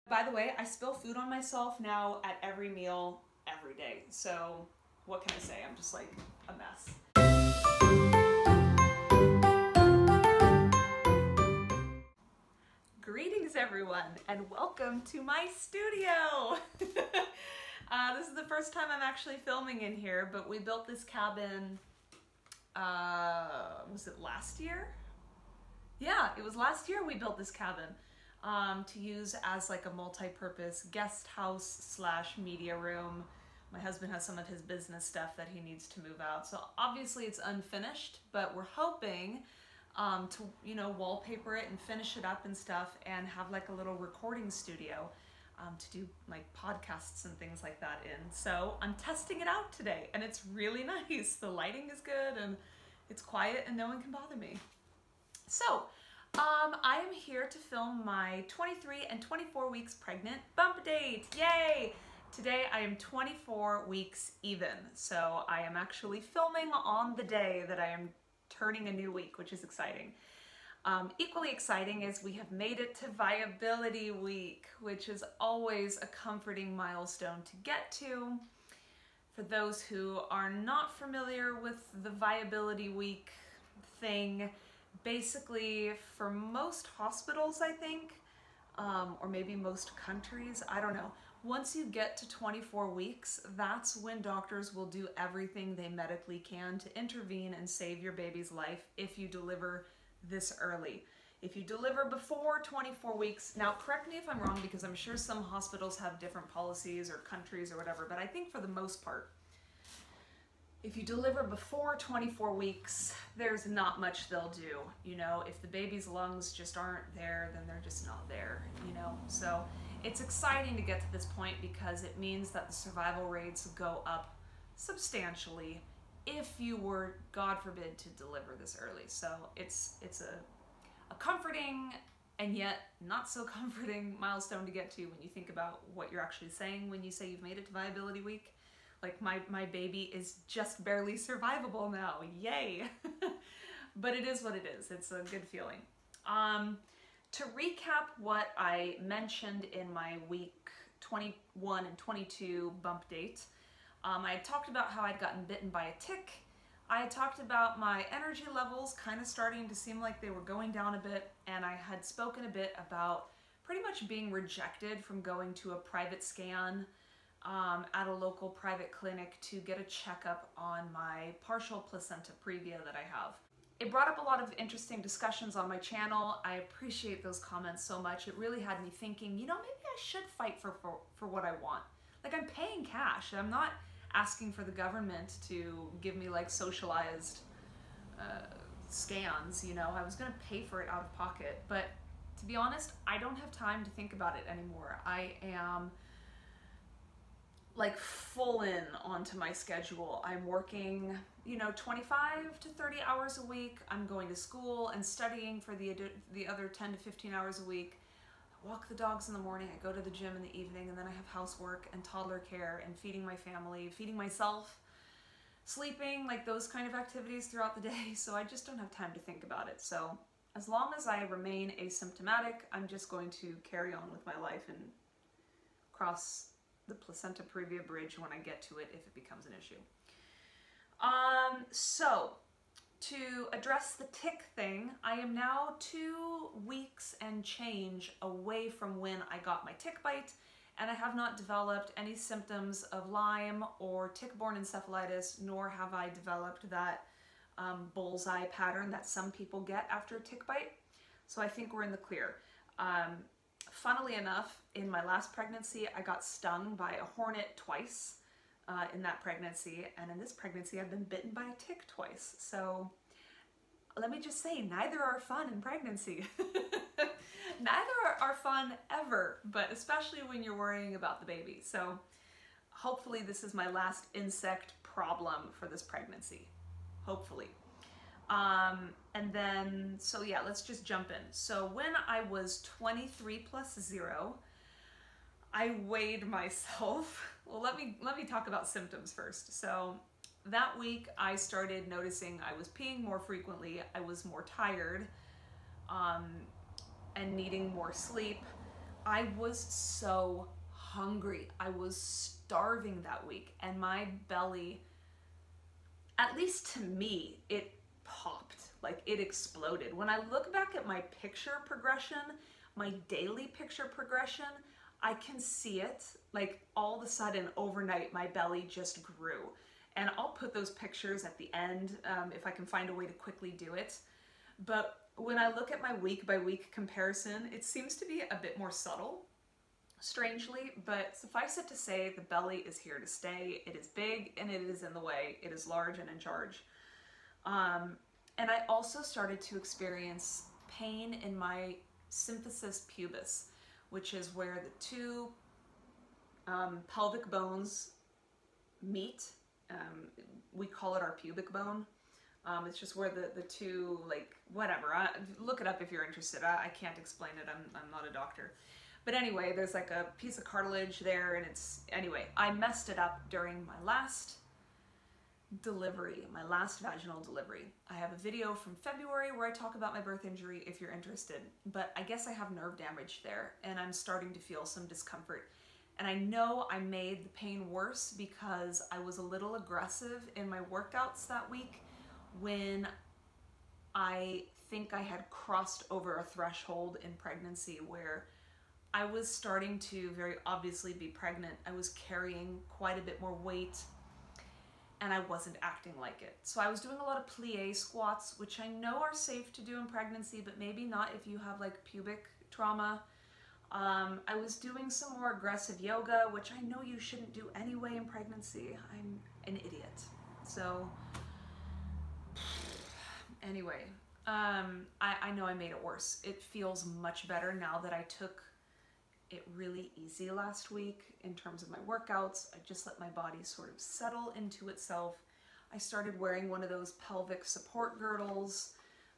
By the way, I spill food on myself now at every meal, every day. So what can I say? I'm just like a mess. Greetings everyone, and welcome to my studio. This is the first time I'm actually filming in here, but we built this cabin, was it last year? Yeah, it was last year we built this cabin to use as like a multi-purpose guest house slash media room. My husband has some of his business stuff that he needs to move out. So obviously it's unfinished, but we're hoping to, you know, wallpaper it and finish it up and stuff and have like a little recording studio to do like podcasts and things like that in. So I'm testing it out today and it's really nice. The lighting is good and it's quiet and no one can bother me. So I am here to film my 23 and 24 weeks pregnant bump date. Yay! Today I am 24 weeks even. So I am actually filming on the day that I am turning a new week, which is exciting. Equally exciting is we have made it to viability week, which is always a comforting milestone to get to. For those who are not familiar with the viability week thing, basically for most hospitals, I think, or maybe most countries, I don't know, once you get to 24 weeks, that's when doctors will do everything they medically can to intervene and save your baby's life if you deliver this early. If you deliver before 24 weeks, now correct me if I'm wrong because I'm sure some hospitals have different policies or countries or whatever, but I think for the most part, if you deliver before 24 weeks, there's not much they'll do. You know, if the baby's lungs just aren't there, then they're just not there, you know? So it's exciting to get to this point because it means that the survival rates go up substantially if you were, God forbid, to deliver this early. So it's a comforting and yet not so comforting milestone to get to when you think about what you're actually saying when you say you've made it to viability week. Like my baby is just barely survivable now, yay! But it is what it is, it's a good feeling. To recap what I mentioned in my week 21 and 22 bump date, I had talked about how I'd gotten bitten by a tick. I had talked about my energy levels kind of starting to seem like they were going down a bit, and I had spoken a bit about pretty much being rejected from going to a private scan at a local private clinic to get a checkup on my partial placenta previa that I have. It brought up a lot of interesting discussions on my channel. I appreciate those comments so much. It really had me thinking, you know, maybe I should fight for what I want. Like, I'm paying cash. I'm not asking for the government to give me like socialized scans, you know. I was gonna pay for it out of pocket, but to be honest, I don't have time to think about it anymore. I am like full in onto my schedule. I'm working, you know, 25 to 30 hours a week. I'm going to school and studying for the other 10 to 15 hours a week. I walk the dogs in the morning, I go to the gym in the evening, and then I have housework and toddler care and feeding my family, feeding myself, sleeping, like those kind of activities throughout the day. So I just don't have time to think about it. So as long as I remain asymptomatic, I'm just going to carry on with my life and cross the placenta previa bridge when I get to it if it becomes an issue. So to address the tick thing, I am now 2 weeks and change away from when I got my tick bite, and I have not developed any symptoms of Lyme or tick-borne encephalitis, nor have I developed that bullseye pattern that some people get after a tick bite. So I think we're in the clear. Funnily enough, in my last pregnancy, I got stung by a hornet twice in that pregnancy, and in this pregnancy, I've been bitten by a tick twice. So let me just say, neither are fun in pregnancy. Neither are fun ever, but especially when you're worrying about the baby. So hopefully this is my last insect problem for this pregnancy. Hopefully. And then, so yeah, let's just jump in. So when I was 23 plus 0, I weighed myself. Well, let me talk about symptoms first. So that week I started noticing I was peeing more frequently, I was more tired, and needing more sleep. I was so hungry. I was starving that week, and my belly, at least to me, it popped, like it exploded. When I look back at my picture progression, my daily picture progression, I can see it, like all of a sudden overnight my belly just grew. And I'll put those pictures at the end if I can find a way to quickly do it. But when I look at my week by week comparison, it seems to be a bit more subtle, strangely, but suffice it to say, the belly is here to stay. It is big and it is in the way. It is large and in charge. And I also started to experience pain in my symphysis pubis, which is where the two pelvic bones meet. We call it our pubic bone. It's just where the two, like, whatever. Look it up if you're interested. I can't explain it. I'm not a doctor. But anyway, there's like a piece of cartilage there, and it's, anyway, I messed it up during my last delivery, my last vaginal delivery. I have a video from February where I talk about my birth injury if you're interested, but I guess I have nerve damage there, and I'm starting to feel some discomfort. And I know I made the pain worse because I was a little aggressive in my workouts that week when I think I had crossed over a threshold in pregnancy where I was starting to very obviously be pregnant. I was carrying quite a bit more weight and I wasn't acting like it. So I was doing a lot of plie squats, which I know are safe to do in pregnancy, but maybe not if you have like pubic trauma. I was doing some more aggressive yoga, which I know you shouldn't do anyway in pregnancy. I'm an idiot. So anyway, I know I made it worse. It feels much better now that I took it really easy last week in terms of my workouts. I just let my body sort of settle into itself. I started wearing one of those pelvic support girdles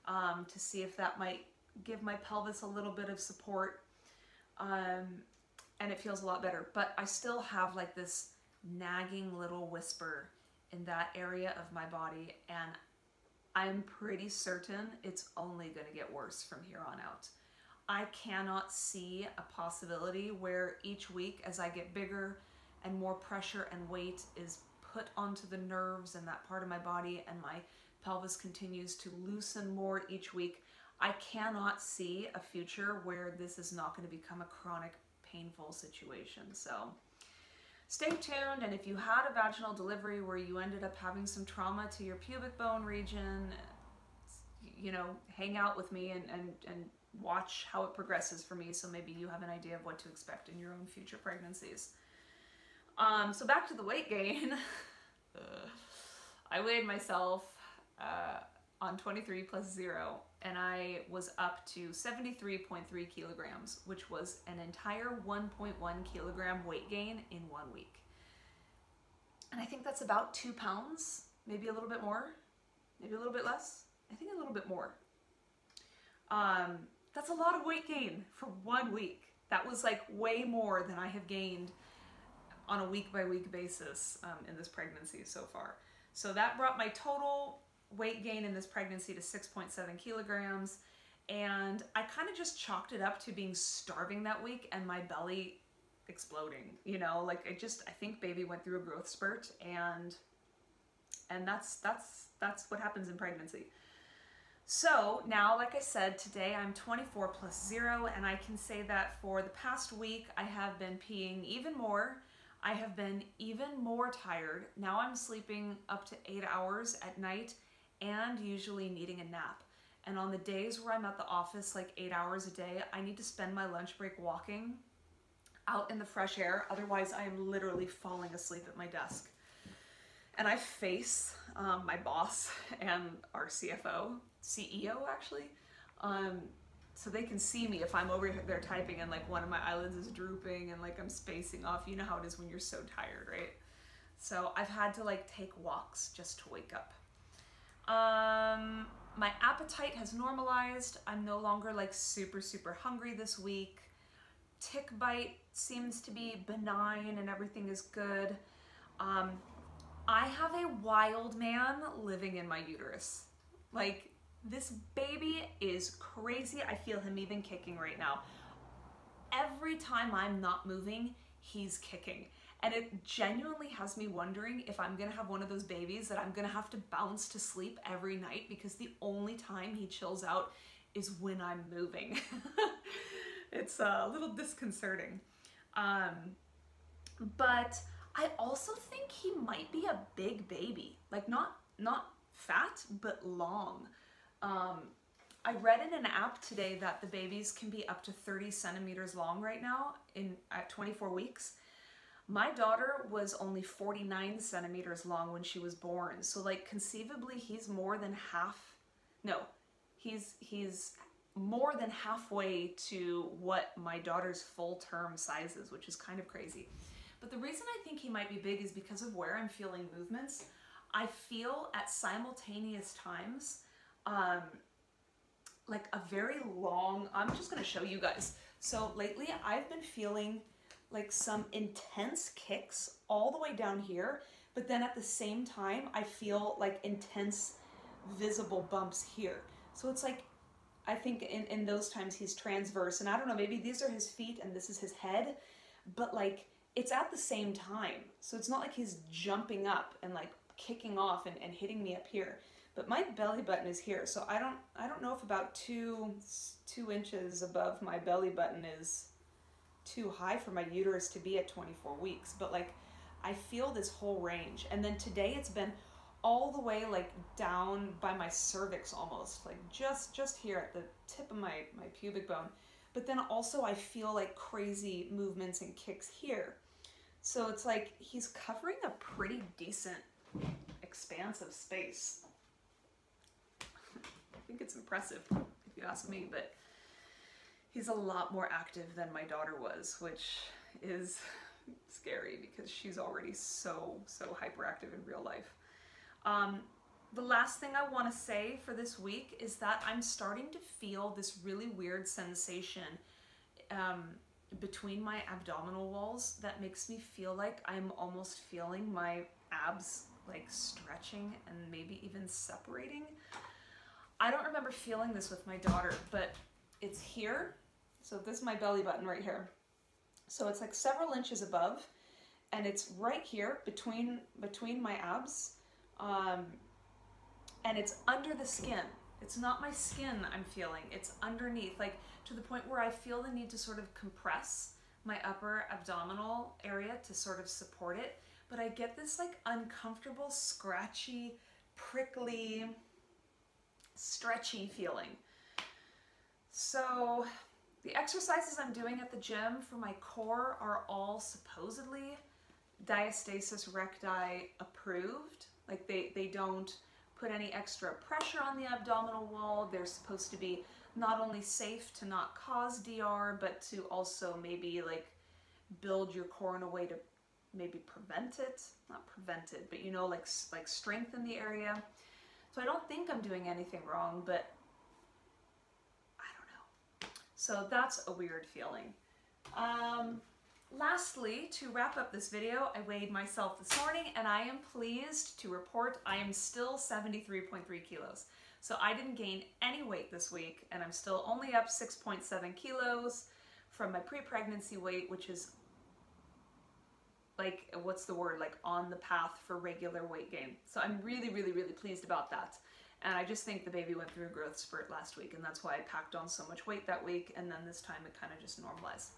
to see if that might give my pelvis a little bit of support. And it feels a lot better, but I still have like this nagging little whisper in that area of my body, and I'm pretty certain it's only going to get worse from here on out. I cannot see a possibility where each week as I get bigger and more pressure and weight is put onto the nerves in that part of my body and my pelvis continues to loosen more each week. I cannot see a future where this is not going to become a chronic, painful situation. So stay tuned, and if you had a vaginal delivery where you ended up having some trauma to your pubic bone region, you know, hang out with me and watch how it progresses for me, so maybe you have an idea of what to expect in your own future pregnancies. So back to the weight gain. I weighed myself on 23 plus 0, and I was up to 73.3 kilograms, which was an entire 1.1 kilogram weight gain in 1 week. And I think that's about 2 pounds, maybe a little bit more, maybe a little bit less. I think a little bit more. That's a lot of weight gain for 1 week. That was like way more than I have gained on a week by week basis in this pregnancy so far. So that brought my total weight gain in this pregnancy to 6.7 kilograms. And I kind of just chalked it up to being starving that week and my belly exploding, you know, like I think baby went through a growth spurt, and that's what happens in pregnancy. So now, like I said, today I'm 24 plus 0, and I can say that for the past week, I have been peeing even more. I have been even more tired. Now I'm sleeping up to 8 hours at night and usually needing a nap. And on the days where I'm at the office like 8 hours a day, I need to spend my lunch break walking out in the fresh air. Otherwise, I am literally falling asleep at my desk. And I face my boss and our CEO actually, so they can see me if I'm over there typing and like one of my eyelids is drooping and like I'm spacing off. You know how it is when you're so tired, right? So I've had to like take walks just to wake up. My appetite has normalized. I'm no longer like super hungry this week. Tick bite seems to be benign and everything is good. I have a wild man living in my uterus. Like, this baby is crazy. I feel him even kicking right now. every time I'm not moving, he's kicking. And it genuinely has me wondering if I'm gonna have one of those babies that I'm gonna have to bounce to sleep every night because the only time he chills out is when I'm moving. It's a little disconcerting. But I also think he might be a big baby, like not fat, but long. I read in an app today that the babies can be up to 30 centimeters long right now at 24 weeks. My daughter was only 49 centimeters long when she was born. So like conceivably he's more than he's more than halfway to what my daughter's full-term size is, which is kind of crazy. But the reason I think he might be big is because of where I'm feeling movements. I feel at simultaneous times, like a very long, I'm just gonna show you guys. So lately I've been feeling like some intense kicks all the way down here, but then at the same time, I feel like intense visible bumps here. So it's like, I think in those times he's transverse, and I don't know, maybe these are his feet and this is his head, but like, it's at the same time. So it's not like he's jumping up and like kicking off and hitting me up here. But my belly button is here, so I don't know if about two inches above my belly button is too high for my uterus to be at 24 weeks. But like, I feel this whole range. And then today it's been all the way like down by my cervix almost, like just here at the tip of my pubic bone. But then also I feel like crazy movements and kicks here. So it's like he's covering a pretty decent expanse of space. I think it's impressive if you ask me, but he's a lot more active than my daughter was, which is scary because she's already so hyperactive in real life. The last thing I want to say for this week is that I'm starting to feel this really weird sensation between my abdominal walls that makes me feel like I'm almost feeling my abs like stretching and maybe even separating. I don't remember feeling this with my daughter, but it's here. So this is my belly button right here. So it's like several inches above, and it's right here between my abs, and it's under the skin. It's not my skin I'm feeling, it's underneath, like to the point where I feel the need to sort of compress my upper abdominal area to sort of support it, but I get this like uncomfortable, scratchy, prickly, stretchy feeling. So the exercises I'm doing at the gym for my core are all supposedly diastasis recti approved. Like they don't put any extra pressure on the abdominal wall. They're supposed to be not only safe to not cause DR, but to also maybe like build your core in a way to maybe prevent it. Not prevent it, but you know, like strengthen the area. So I don't think I'm doing anything wrong, but I don't know. So that's a weird feeling. Lastly, to wrap up this video, I weighed myself this morning and I am pleased to report I am still 73.3 kilos. So I didn't gain any weight this week and I'm still only up 6.7 kilos from my pre-pregnancy weight, which is like, what's the word, like on the path for regular weight gain. So I'm really pleased about that. And I just think the baby went through a growth spurt last week, and that's why I packed on so much weight that week, and then this time it kind of just normalized.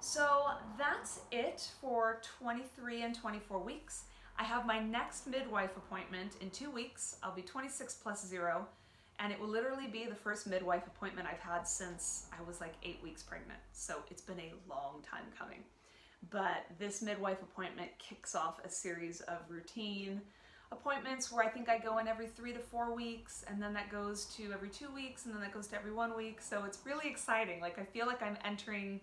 So that's it for 23 and 24 weeks. I have my next midwife appointment in 2 weeks. I'll be 26 + 0, and it will literally be the first midwife appointment I've had since I was like 8 weeks pregnant. So it's been a long time coming. But this midwife appointment kicks off a series of routine appointments where I think I go in every 3 to 4 weeks, and then that goes to every 2 weeks, and then that goes to every 1 week. So it's really exciting. Like I feel like I'm entering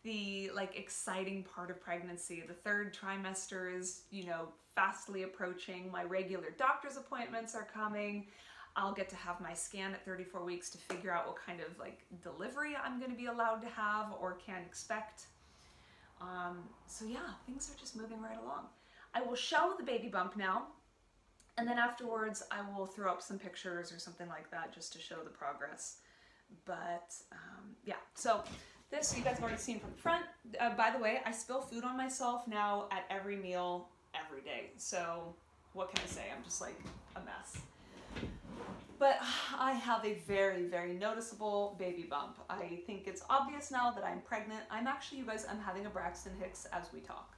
the like exciting part of pregnancy. The 3rd trimester is, you know, fastly approaching. My regular doctor's appointments are coming. I'll get to have my scan at 34 weeks to figure out what kind of like delivery I'm going to be allowed to have or can expect. So yeah, things are just moving right along. I will show the baby bump now, and then afterwards I will throw up some pictures or something like that just to show the progress. But yeah, so This you guys have already seen from the front. By the way, I spill food on myself now at every meal, every day. So what can I say? I'm just like a mess. But I have a very, very noticeable baby bump. I think it's obvious now that I'm pregnant. I'm actually, you guys, I'm having a Braxton Hicks as we talk,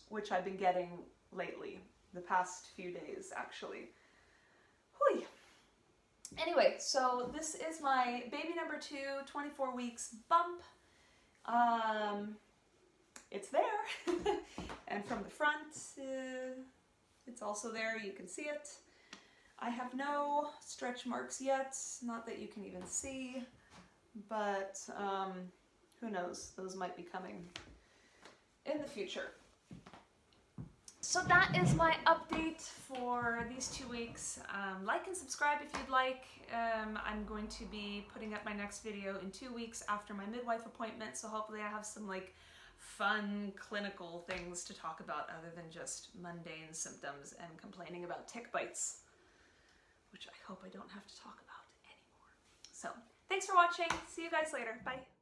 which I've been getting lately, the past few days actually. Hui. Anyway, so this is my baby number 2, 24 weeks bump. It's there. And from the front, it's also there. You can see it. I have no stretch marks yet, not that you can even see, but who knows, those might be coming in the future. So that is my update for these 2 weeks. Like and subscribe if you'd like. I'm going to be putting up my next video in 2 weeks after my midwife appointment, so hopefully I have some like fun clinical things to talk about other than just mundane symptoms and complaining about tick bites, which I hope I don't have to talk about anymore. So thanks for watching. See you guys later. Bye.